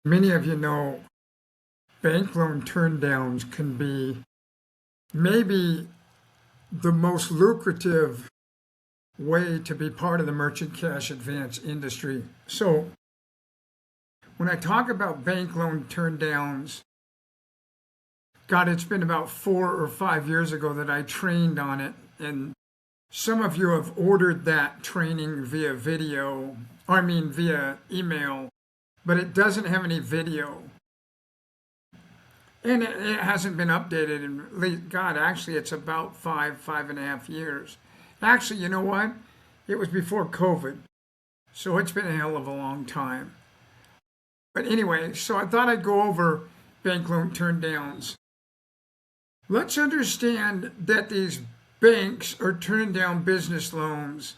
Many of you know bank loan turndowns can be maybe the most lucrative way to be part of the merchant cash advance industry. So when I talk about bank loan turndowns, God, it's been about 4 or 5 years ago that I trained on it. And some of you have ordered that training via via email, but it doesn't have any video. And it hasn't been updated in, God, actually, it's about 5.5 years. Actually, you know what? It was before COVID. So it's been a hell of a long time. But anyway, so I thought I'd go over bank loan turndowns. Let's understand that these banks are turning down business loans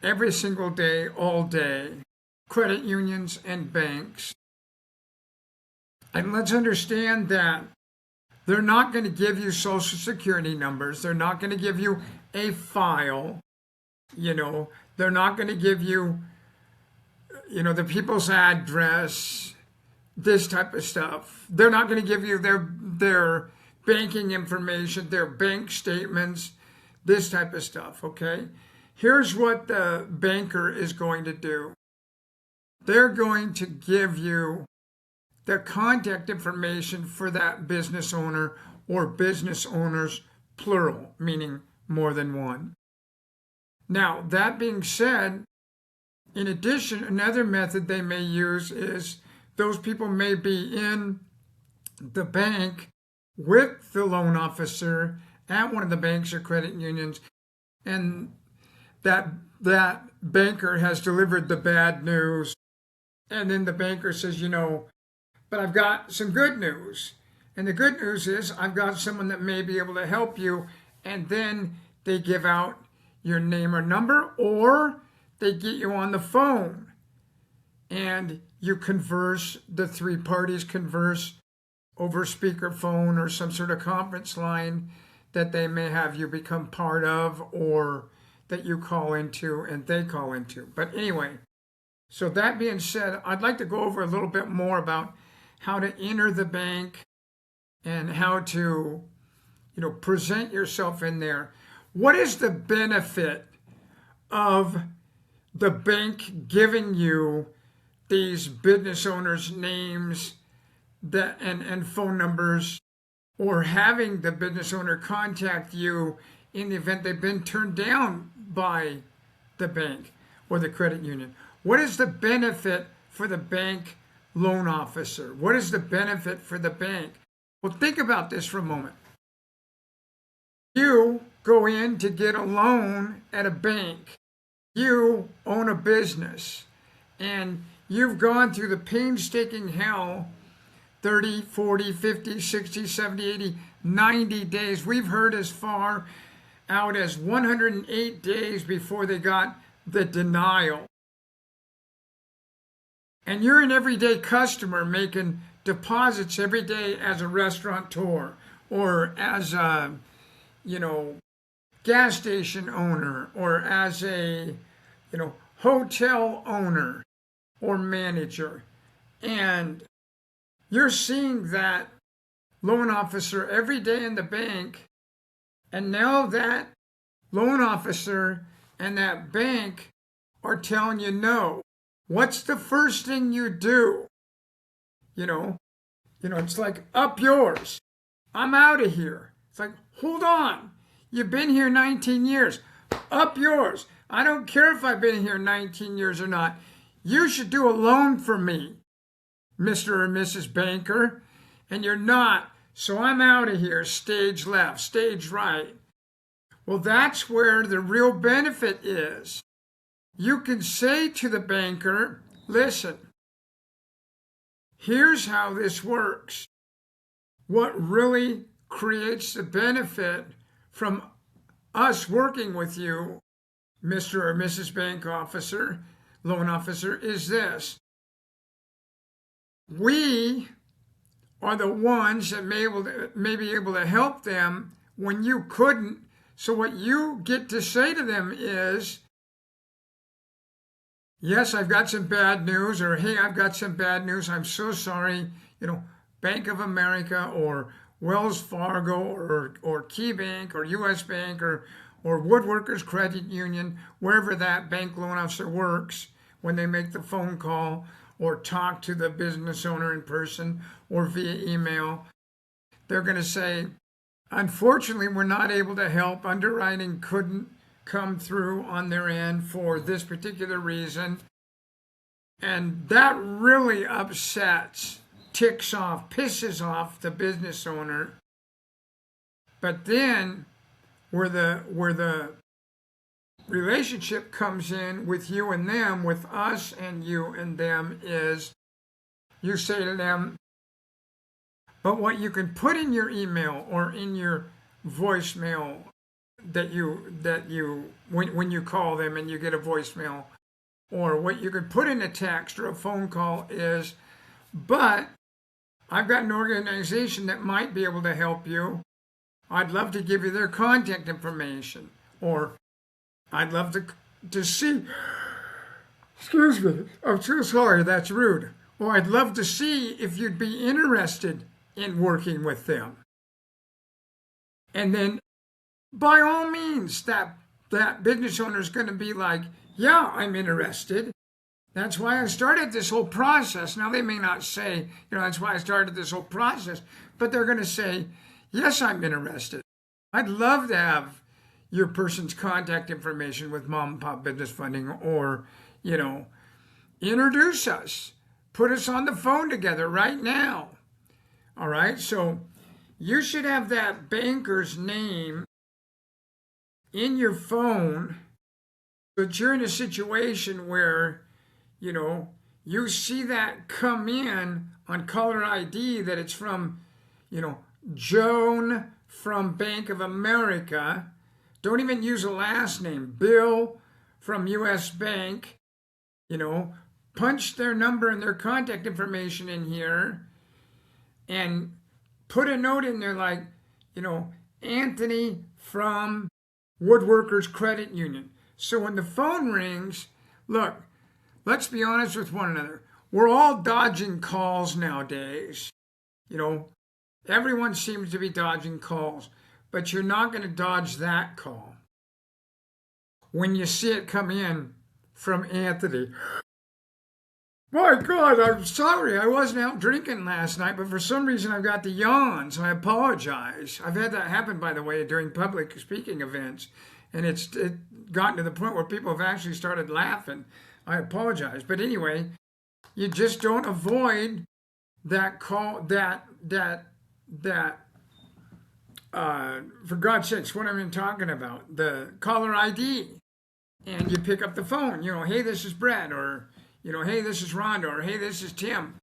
every single day, all day. Credit unions and banks. And let's understand that they're not going to give you social security numbers. They're not going to give you a file. They're not going to give you, the people's address, this type of stuff. They're not going to give you their banking information, their bank statements, this type of stuff, okay? Here's what the banker is going to do. They're going to give you the contact information for that business owner or business owners, plural, meaning more than one. Now, that being said, in addition, another method they may use is those people may be in the bank with the loan officer at one of the banks or credit unions, and that banker has delivered the bad news, and then the banker says, but I've got some good news. And the good news is I've got someone that may be able to help you. And then they give out your name or number, or they get you on the phone and you converse, the three parties converse over speakerphone or some sort of conference line that they may have you become part of, or that you call into and they call into. But anyway, so that being said, I'd like to go over a little bit more about how to enter the bank and how to, present yourself in there. What is the benefit of the bank giving you these business owners' names and phone numbers, or having the business owner contact you in the event they've been turned down by the bank or the credit union? What is the benefit for the bank loan officer? What is the benefit for the bank? Well, think about this for a moment. You go in to get a loan at a bank. You own a business, and you've gone through the painstaking hell 30, 40, 50, 60, 70, 80, 90 days. We've heard as far out as 108 days before they got the denial. And you're an everyday customer making deposits every day as a restaurateur or as a, gas station owner or as a, hotel owner or manager. And you're seeing that loan officer every day in the bank. And now that loan officer and that bank are telling you no. What's the first thing you do? It's like, up yours. I'm out of here. It's like, hold on. You've been here 19 years. Up yours. I don't care if I've been here 19 years or not. You should do a loan for me, Mr. or Mrs. Banker. And you're not. So I'm out of here. Stage left, stage right. Well, that's where the real benefit is. You can say to the banker, listen, here's how this works. What really creates the benefit from us working with you, Mr. or Mrs. Bank Officer, Loan Officer, is this. We are the ones that may be able to help them when you couldn't. So what you get to say to them is, yes, I've got some bad news, or hey, I've got some bad news. I'm so sorry. You know, Bank of America or Wells Fargo or Key Bank or US Bank or Woodworkers Credit Union, wherever that bank loan officer works, when they make the phone call or talk to the business owner in person or via email, they're going to say, unfortunately, we're not able to help. Underwriting couldn't come through on their end for this particular reason. And that really upsets, ticks off, pisses off the business owner. But then where the relationship comes in with you and them, with us and you and them, is you say to them, but what you can put in your email or in your voicemail that you when you call them and you get a voicemail, or what you could put in a text or a phone call is, but I've got an organization that might be able to help you. I'd love to give you their contact information, or I'd love to see, excuse me, I'm so sorry, that's rude. Or I'd love to see if you'd be interested in working with them. And then by all means, that business owner is going to be like, yeah, I'm interested. That's why I started this whole process. Now, they may not say, that's why I started this whole process, but they're going to say, yes, I'm interested. I'd love to have your person's contact information with Mom and Pop Business Funding, or, introduce us. Put us on the phone together right now. All right, so you should have that banker's name in your phone, but you're in a situation where, you see that come in on caller ID that it's from, Joan from Bank of America. Don't even use a last name. Bill from US Bank. Punch their number and their contact information in here and put a note in there like, Anthony from Woodworkers Credit Union. So when the phone rings, look, let's be honest with one another. We're all dodging calls nowadays. Everyone seems to be dodging calls, but you're not going to dodge that call. When you see it come in from Anthony, my God, I'm sorry. I wasn't out drinking last night, but for some reason I've got the yawns. I apologize. I've had that happen, by the way, during public speaking events, and it's gotten to the point where people have actually started laughing. I apologize. But anyway, you just don't avoid that call, for God's sakes, what am I talking about? The caller ID. And you pick up the phone, hey, this is Brett, or, hey, this is Rhonda, or hey, this is Tim.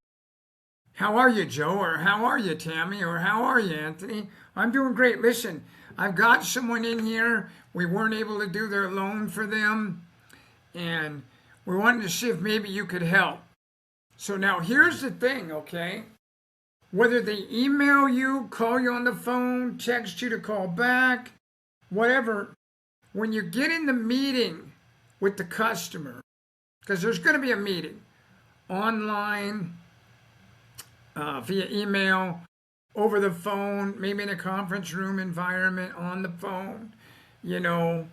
How are you, Joe? Or how are you, Tammy? Or how are you, Anthony? I'm doing great. Listen, I've got someone in here. We weren't able to do their loan for them, and we wanted to see if maybe you could help. So now here's the thing, okay? Whether they email you, call you on the phone, text you to call back, whatever, when you get in the meeting with the customer, because there's going to be a meeting online, via email, over the phone, maybe in a conference room environment, on the phone, they're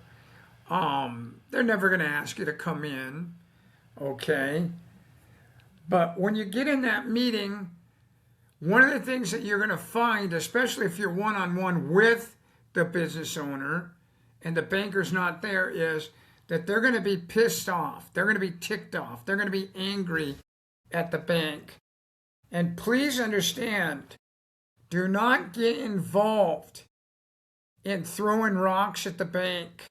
never going to ask you to come in, okay? But when you get in that meeting, one of the things that you're going to find, especially if you're one-on-one with the business owner and the banker's not there, is that they're going to be pissed off. They're going to be ticked off. They're going to be angry at the bank. And please understand, do not get involved in throwing rocks at the bank,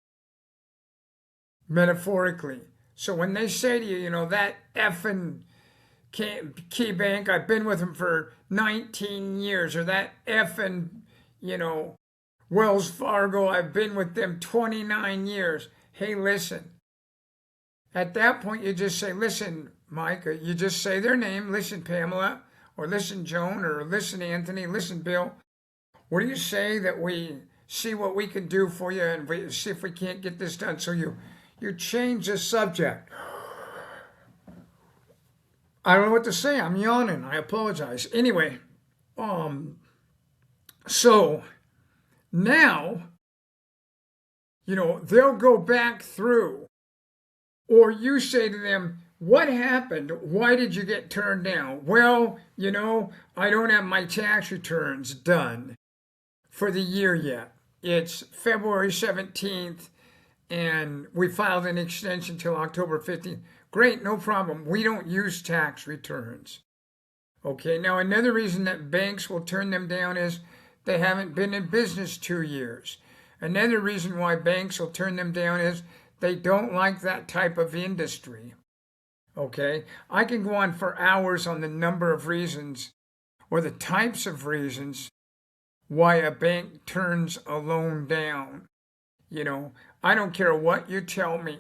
metaphorically. So when they say to you, that effing Key Bank, I've been with them for 19 years, or that effing, Wells Fargo, I've been with them 29 years. Hey, listen. At that point, you just say, listen, Mike, you just say their name, listen, Pamela, or listen, Joan, or listen, Anthony, listen, Bill. What do you say that we see what we can do for you and we see if we can't get this done? So you change the subject. I don't know what to say. I'm yawning. I apologize. Anyway, um, so now, they'll go back through, or you say to them, what happened? Why did you get turned down? Well, I don't have my tax returns done for the year yet. It's February 17th, and we filed an extension till October 15th. Great, no problem. We don't use tax returns. Okay, now another reason that banks will turn them down is they haven't been in business 2 years. Another reason why banks will turn them down is they don't like that type of industry. Okay, I can go on for hours on the number of reasons or the types of reasons why a bank turns a loan down. I don't care what you tell me,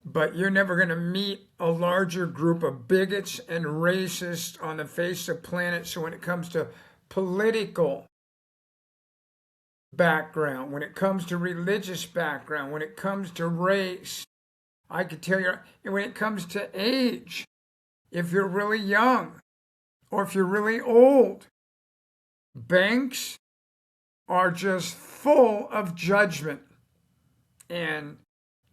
but you're never going to meet a larger group of bigots and racists on the face of the planet. So when it comes to political background, when it comes to religious background, when it comes to race, I could tell you, when it comes to age, if you're really young or if you're really old, banks are just full of judgment. And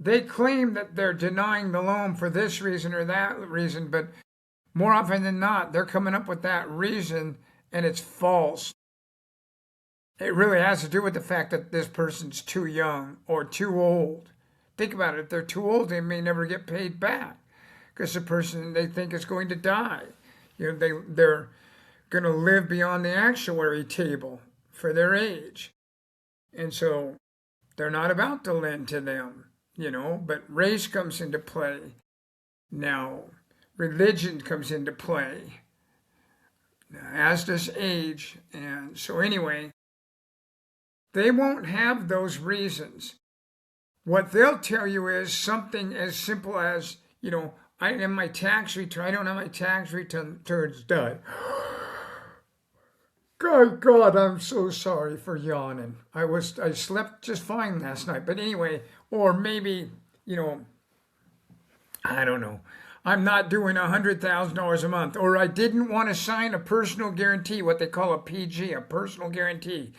they claim that they're denying the loan for this reason or that reason, but more often than not, they're coming up with that reason and it's false. It really has to do with the fact that this person's too young or too old. Think about it. If they're too old, they may never get paid back because the person they think is going to die. They're going to live beyond the actuary table for their age. And so they're not about to lend to them, but race comes into play. Now, religion comes into play, as does age. And so anyway, they won't have those reasons. What they'll tell you is something as simple as, I don't have my tax return. I don't have my tax returns done. God, I'm so sorry for yawning. I slept just fine last night. But anyway, or maybe, I don't know. I'm not doing $100,000 a month, or I didn't want to sign a personal guarantee, what they call a PG, a personal guarantee.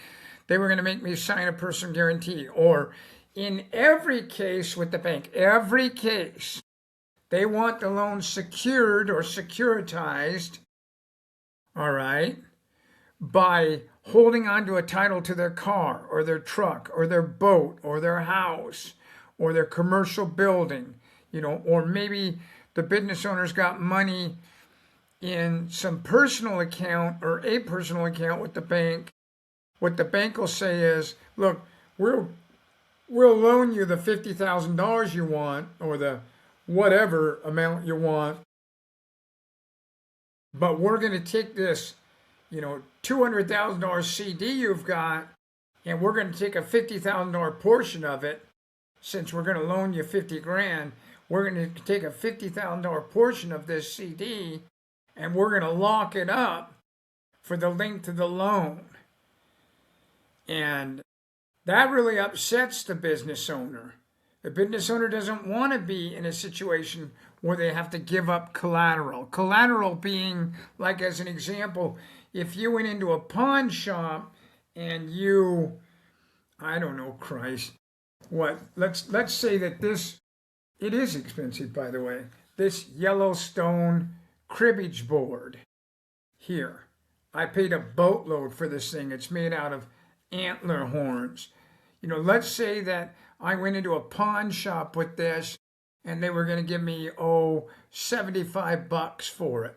They were going to make me sign a personal guarantee. Or in every case with the bank, every case, they want the loan secured or securitized, all right, by holding on to a title to their car or their truck or their boat or their house or their commercial building, or maybe the business owner's got money in some personal account or a personal account with the bank. What the bank will say is, look, we'll loan you the $50,000 you want or the whatever amount you want, but we're going to take this, $200,000 CD you've got, and we're going to take a $50,000 portion of it. Since we're going to loan you 50 grand, we're going to take a $50,000 portion of this CD, and we're going to lock it up for the length of the loan. And that really upsets the business owner. The business owner doesn't want to be in a situation where they have to give up collateral. Collateral being, like as an example, if you went into a pawn shop and you, I don't know, Christ, what? Let's say that it is expensive, by the way, this Yellowstone cribbage board here. I paid a boatload for this thing. It's made out of antler horns. Let's say that I went into a pawn shop with this and they were going to give me, $75 for it.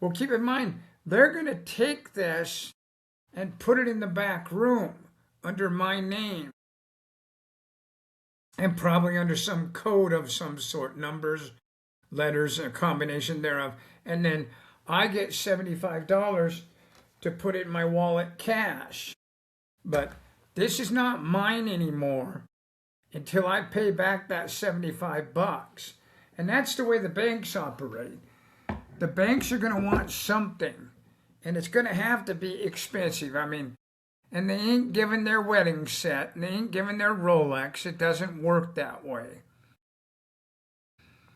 Well, keep in mind, they're going to take this and put it in the back room under my name and probably under some code of some sort, numbers, letters, a combination thereof. And then I get $75 to put it in my wallet cash. But this is not mine anymore until I pay back that $75. And that's the way the banks operate. The banks are going to want something, and it's going to have to be expensive. And they ain't giving their wedding set, and they ain't giving their Rolex. It doesn't work that way.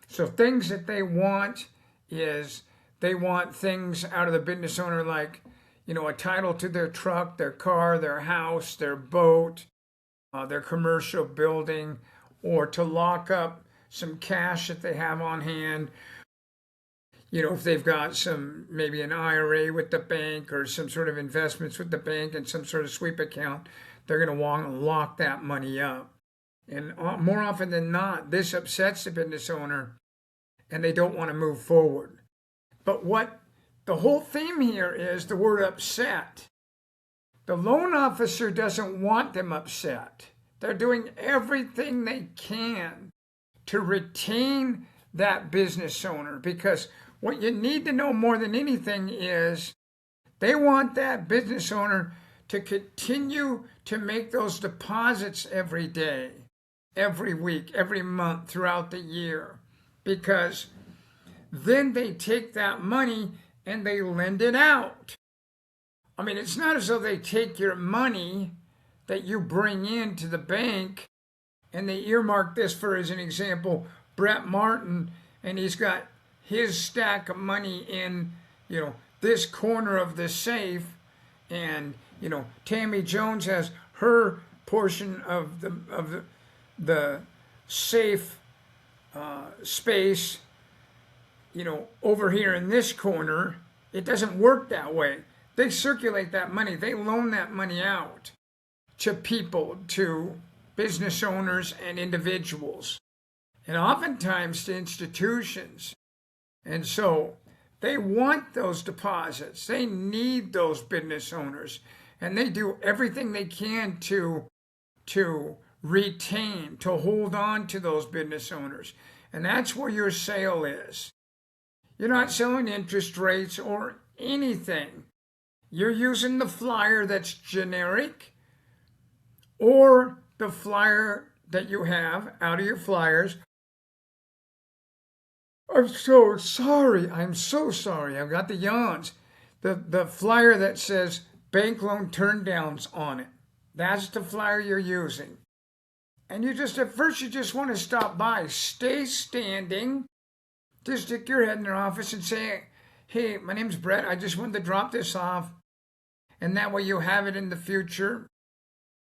So things that they want is they want things out of the business owner like, a title to their truck, their car, their house, their boat, their commercial building, or to lock up some cash that they have on hand. If they've got maybe an IRA with the bank or some sort of investments with the bank and some sort of sweep account, they're going to want to lock that money up. And more often than not, this upsets the business owner and they don't want to move forward. But what the whole theme here is the word upset. The loan officer doesn't want them upset. They're doing everything they can to retain that business owner, because what you need to know more than anything is they want that business owner to continue to make those deposits every day, every week, every month, throughout the year, because then they take that money and they lend it out. I mean, it's not as though they take your money that you bring into the bank and they earmark this for, as an example, Brett Martin, and he's got his stack of money in, this corner of the safe, and, Tammy Jones has her portion of the safe space, over here in this corner. It doesn't work that way. They circulate that money. They loan that money out to people, to business owners and individuals, and oftentimes to institutions. And so they want those deposits. They need those business owners, and they do everything they can to retain, to hold on to those business owners. And that's where your sale is. You're not selling interest rates or anything. You're using the flyer that's generic, or the flyer that you have out of your flyers. I'm so sorry. I've got the yawns. The flyer that says bank loan turndowns on it. That's the flyer you're using. And at first you just want to stop by. Stay standing. Just stick your head in their office and say, hey, my name's Brett. I just wanted to drop this off. And that way you have it in the future.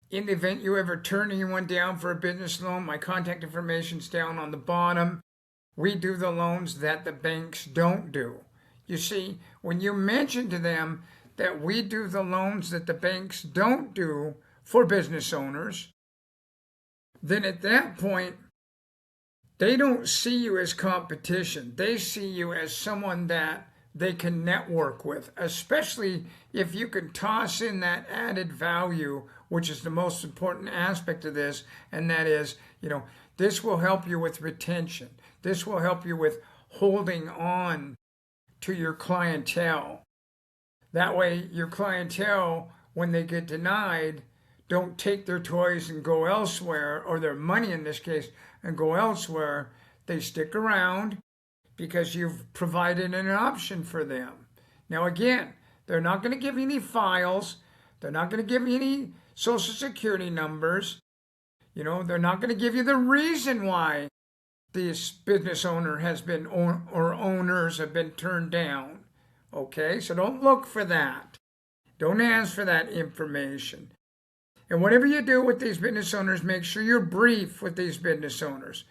In the event you ever turn anyone down for a business loan, my contact information's down on the bottom. We do the loans that the banks don't do. You see, when you mention to them that we do the loans that the banks don't do for business owners, then at that point, they don't see you as competition. They see you as someone that they can network with, especially if you can toss in that added value, which is the most important aspect of this, and that is, this will help you with retention. This will help you with holding on to your clientele. That way, your clientele, when they get denied, don't take their toys and go elsewhere, or their money in this case, and go elsewhere. They stick around because you've provided an option for them. Now again, they're not going to give you any files. They're not going to give you any social security numbers. They're not going to give you the reason why this business owner has been, or owners have been turned down. Okay, so don't look for that. Don't ask for that information. And whatever you do with these business owners, make sure you're brief with these business owners.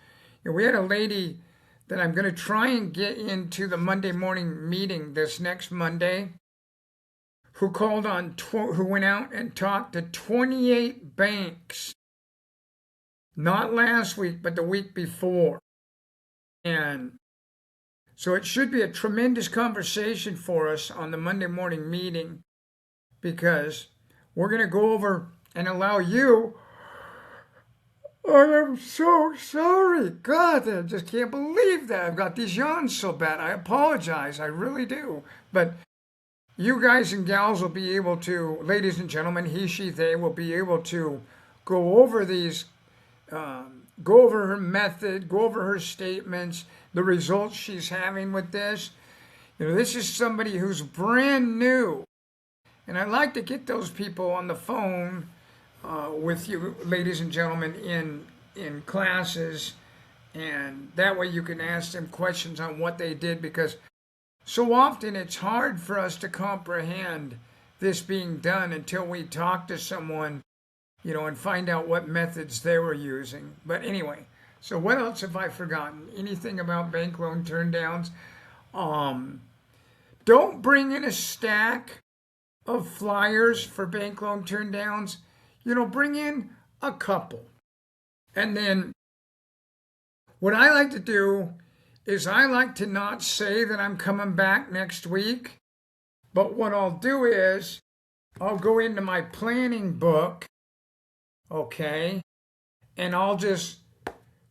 We had a lady that I'm going to try and get into the Monday morning meeting this next Monday, who who went out and talked to 28 banks, not last week, but the week before. And so it should be a tremendous conversation for us on the Monday morning meeting, because we're going to go over and allow you. I am so sorry. God, I just can't believe that. I've got these yawns so bad. I apologize. I really do. But you guys and gals will be able to, ladies and gentlemen, he, she, they will be able to go over these, go over her method, go over her statements, the results she's having with this. This is somebody who's brand new. And I'd like to get those people on the phone with you, ladies and gentlemen, in classes, and that way you can ask them questions on what they did, because So often it's hard for us to comprehend this being done until we talk to someone, and find out what methods they were using. But anyway, so what else have I forgotten? Anything about bank loan turndowns? Um, don't bring in a stack of flyers for bank loan turndowns. Bring in a couple. And then what I like to do is I like to not say that I'm coming back next week, but what I'll do is I'll go into my planning book, okay, and I'll just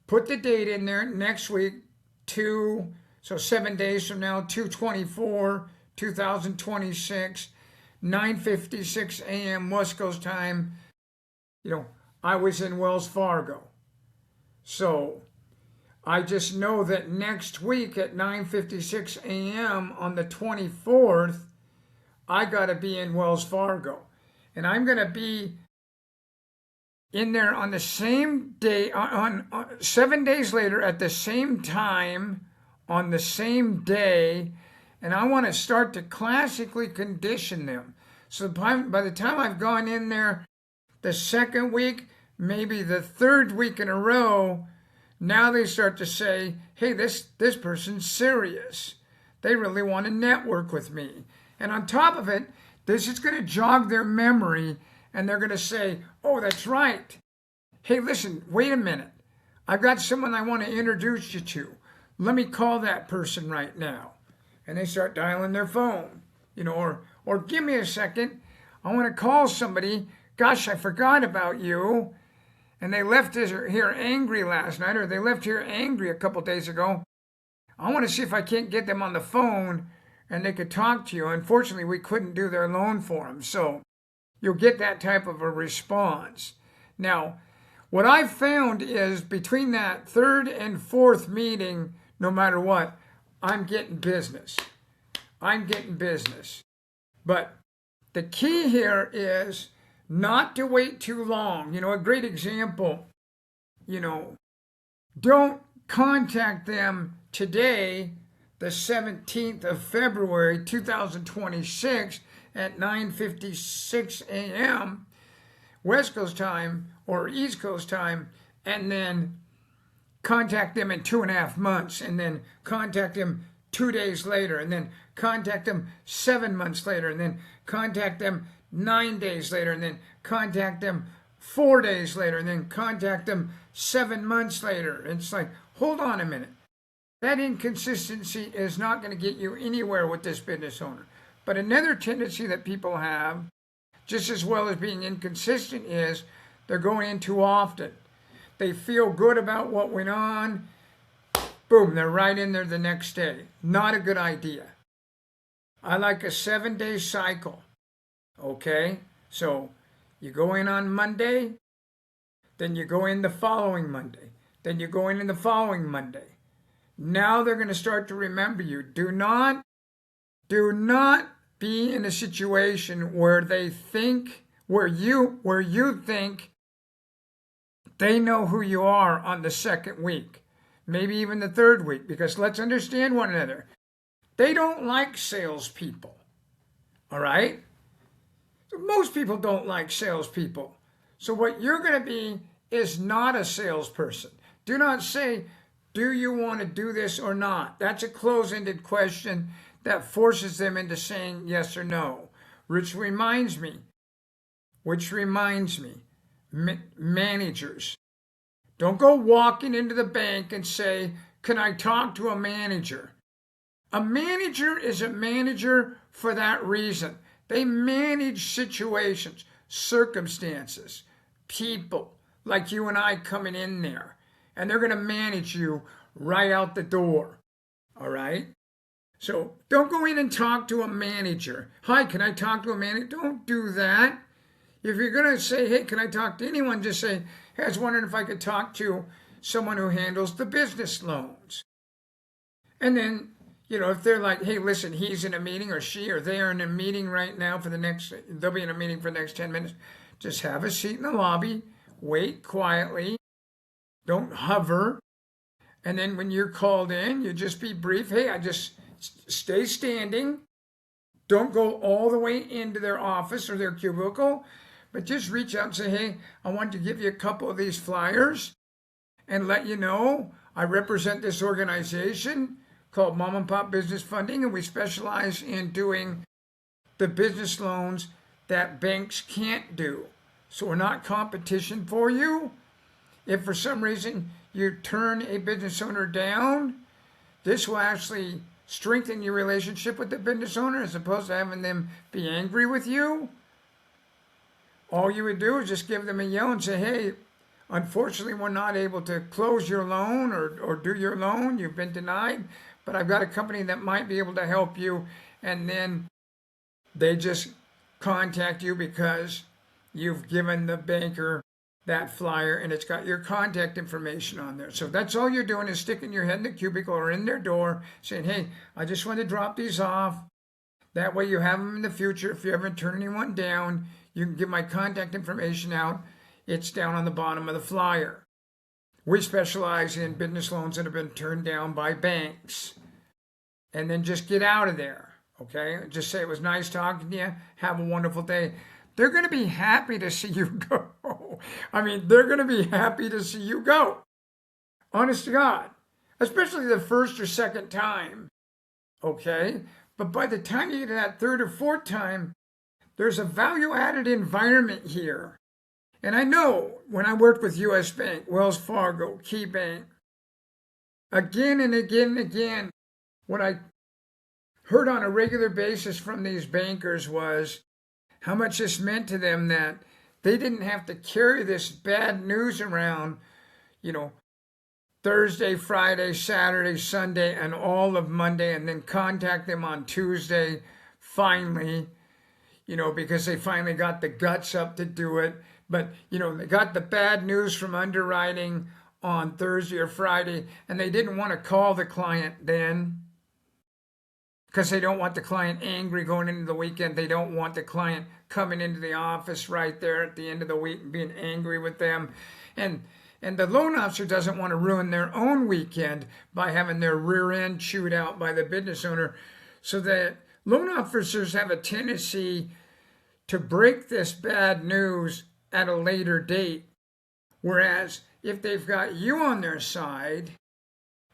put the date in there next week, so 7 days from now, 2/24, 2026, 9:56 a.m. West Coast time. I was in Wells Fargo. So I just know that next week at 9:56 a.m. on the 24th, I got to be in Wells Fargo. And I'm going to be in there on the same day, on 7 days later at the same time, on the same day. And I want to start to classically condition them. So by the time I've gone in there the second week, maybe the third week in a row, now they start to say, hey, this person's serious. They really want to network with me. And on top of it, this is going to jog their memory, and they're going to say, oh, that's right. Hey, listen, wait a minute. I've got someone I want to introduce you to. Let me call that person right now. And they start dialing their phone, or give me a second. I want to call somebody. Gosh, I forgot about you. And they left here angry last night, or they left here angry a couple days ago. I want to see if I can't get them on the phone and they could talk to you. Unfortunately, we couldn't do their loan for them. So you'll get that type of a response. Now, what I've found is between that third and fourth meeting, no matter what, I'm getting business. I'm getting business. But the key here is not to wait too long. A great example, don't contact them today, the 17th of February, 2026 at 9:56 a.m. West Coast time or East Coast time, and then contact them in 2.5 months, and then contact them 2 days later, and then contact them 7 months later, and then contact them 9 days later, and then contact them 4 days later, and then contact them 7 months later. It's like, hold on a minute. That inconsistency is not going to get you anywhere with this business owner. But another tendency that people have, just as well as being inconsistent, is they're going in too often. They feel good about what went on. Boom, they're right in there the next day. Not a good idea. I like a 7-day cycle. Okay? So you go in on Monday, then you go in the following Monday, then you go in the following Monday. Now they're going to start to remember you. Do not be in a situation where they think, where you think they know who you are on the second week, maybe even the third week, because let's understand one another. They don't like salespeople. All right? So most people don't like salespeople. So what you're going to be is not a salesperson. Do not say, do you want to do this or not? That's a close-ended question that forces them into saying yes or no. Which reminds me, managers. Don't go walking into the bank and say, can I talk to a manager? A manager is a manager for that reason. They manage situations, circumstances, people like you and I coming in there. And they're going to manage you right out the door. All right? So don't go in and talk to a manager. Hi, can I talk to a manager? Don't do that. If you're going to say, hey, can I talk to anyone? Just say, hey, I was wondering if I could talk to someone who handles the business loans. And then, if they're like, hey, listen, he's in a meeting, or she or they are in a meeting right now they'll be in a meeting for the next 10 minutes. Just have a seat in the lobby, wait quietly. Don't hover. And then when you're called in, you just be brief. Hey, I just stay standing. Don't go all the way into their office or their cubicle, but just reach out and say, hey, I want to give you a couple of these flyers and let you know I represent this organization called Mom and Pop Business Funding, and we specialize in doing the business loans that banks can't do. So we're not competition for you. If for some reason you turn a business owner down, this will actually strengthen your relationship with the business owner as opposed to having them be angry with you. All you would do is just give them a yell and say, hey, unfortunately, we're not able to close your loan or do your loan. You've been denied, but I've got a company that might be able to help you. And then they just contact you because you've given the banker that flyer and it's got your contact information on there. So that's all you're doing is sticking your head in the cubicle or in their door saying, hey, I just want to drop these off. That way you have them in the future. If you ever turn anyone down, you can give my contact information out. It's down on the bottom of the flyer. We specialize in business loans that have been turned down by banks. And then just get out of there, okay? Just say it was nice talking to you. Have a wonderful day. They're going to be happy to see you go. I mean, they're going to be happy to see you go. Honest to God. Especially the first or second time, okay? But by the time you get to that third or fourth time, there's a value-added environment here. And I know when I worked with U.S. Bank, Wells Fargo, Key Bank, again and again and again, what I heard on a regular basis from these bankers was how much this meant to them that they didn't have to carry this bad news around, Thursday, Friday, Saturday, Sunday, and all of Monday, and then contact them on Tuesday, finally, because they finally got the guts up to do it. But, they got the bad news from underwriting on Thursday or Friday, and they didn't want to call the client then because they don't want the client angry going into the weekend. They don't want the client coming into the office right there at the end of the week and being angry with them. And the loan officer doesn't want to ruin their own weekend by having their rear end chewed out by the business owner. So that loan officers have a tendency to break this bad news at a later date. Whereas if they've got you on their side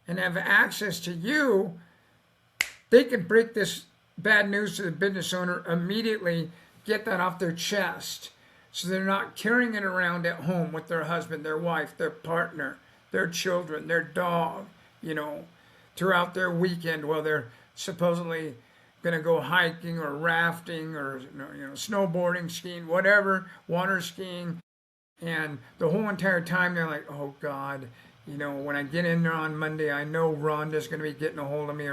and have access to you, they can break this bad news to the business owner immediately, get that off their chest. So they're not carrying it around at home with their husband, their wife, their partner, their children, their dog, throughout their weekend while they're supposedly going to go hiking or rafting or snowboarding, skiing, whatever, water skiing. And the whole entire time they're like, oh God, when I get in there on Monday, I know Rhonda's going to be getting a hold of me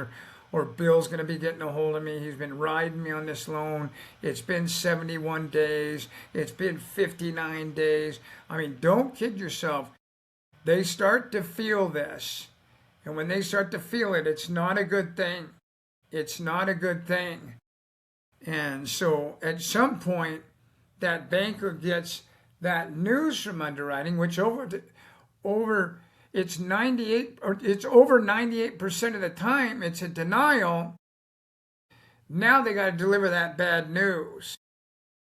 or Bill's going to be getting a hold of me. He's been riding me on this loan. It's been 71 days. It's been 59 days. I mean, don't kid yourself. They start to feel this. And when they start to feel it, it's not a good thing. It's not a good thing. And so at some point, that banker gets that news from underwriting, which it's over 98% of the time it's a denial. Now they got to deliver that bad news.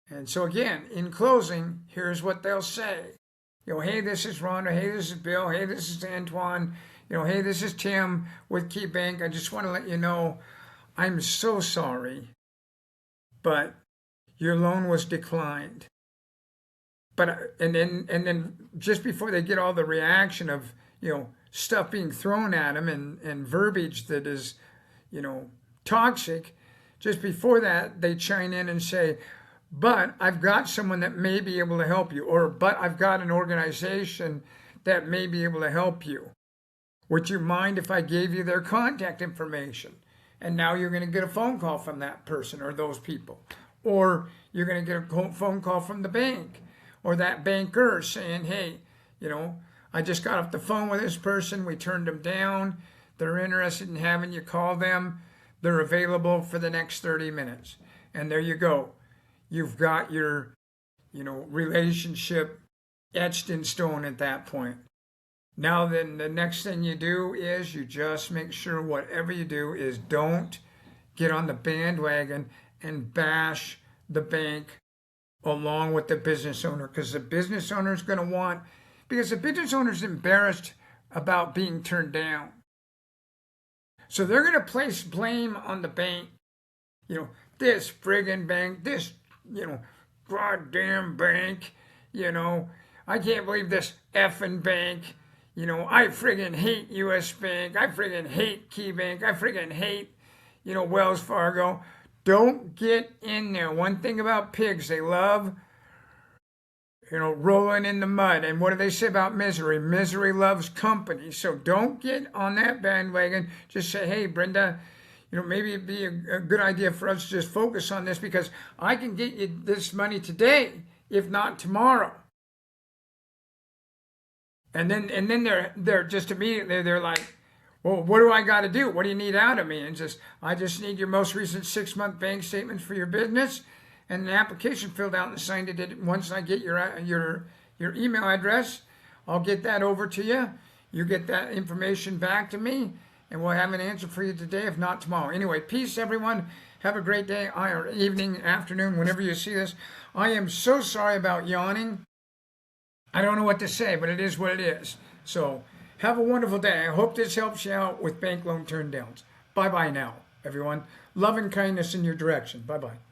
And so again, in closing, here's what they'll say. Hey, this is Rhonda. Hey, this is Bill. Hey, this is Antoine. Hey, this is Tim with Key Bank. I just want to let you know, I'm so sorry, but your loan was declined. But and then just before they get all the reaction of stuff being thrown at them and verbiage that is toxic, just before that they chime in and say, but I've got someone that may be able to help you, or but I've got an organization that may be able to help you. Would you mind if I gave you their contact information? And now you're going to get a phone call from that person or those people. Or you're going to get a phone call from the bank or that banker saying, hey, I just got off the phone with this person. We turned them down. They're interested in having you call them. They're available for the next 30 minutes. And there you go. You've got your, relationship etched in stone at that point. Now then, the next thing you do is you just make sure whatever you do is don't get on the bandwagon and bash the bank along with the business owner, because the business owner is going to want, because the business owner is embarrassed about being turned down. So they're going to place blame on the bank. This friggin' bank, this, goddamn bank, I can't believe this effing bank. I friggin' hate US Bank. I friggin' hate Key Bank. I friggin' hate, Wells Fargo. Don't get in there. One thing about pigs, they love, rolling in the mud. And what do they say about misery? Misery loves company. So don't get on that bandwagon. Just say, hey, Brenda, maybe it'd be a good idea for us to just focus on this, because I can get you this money today, if not tomorrow. And then they're just immediately, they're like, well, what do I got to do? What do you need out of me? And I just need your most recent 6-month bank statements for your business and an application filled out and signed it. Once I get your email address, I'll get that over to you. You get that information back to me, and we'll have an answer for you today, if not tomorrow. Anyway, peace, everyone. Have a great day, or evening, afternoon, whenever you see this. I am so sorry about yawning. I don't know what to say, but it is what it is. So have a wonderful day. I hope this helps you out with bank loan turndowns. Bye-bye now, everyone. Love and kindness in your direction. Bye-bye.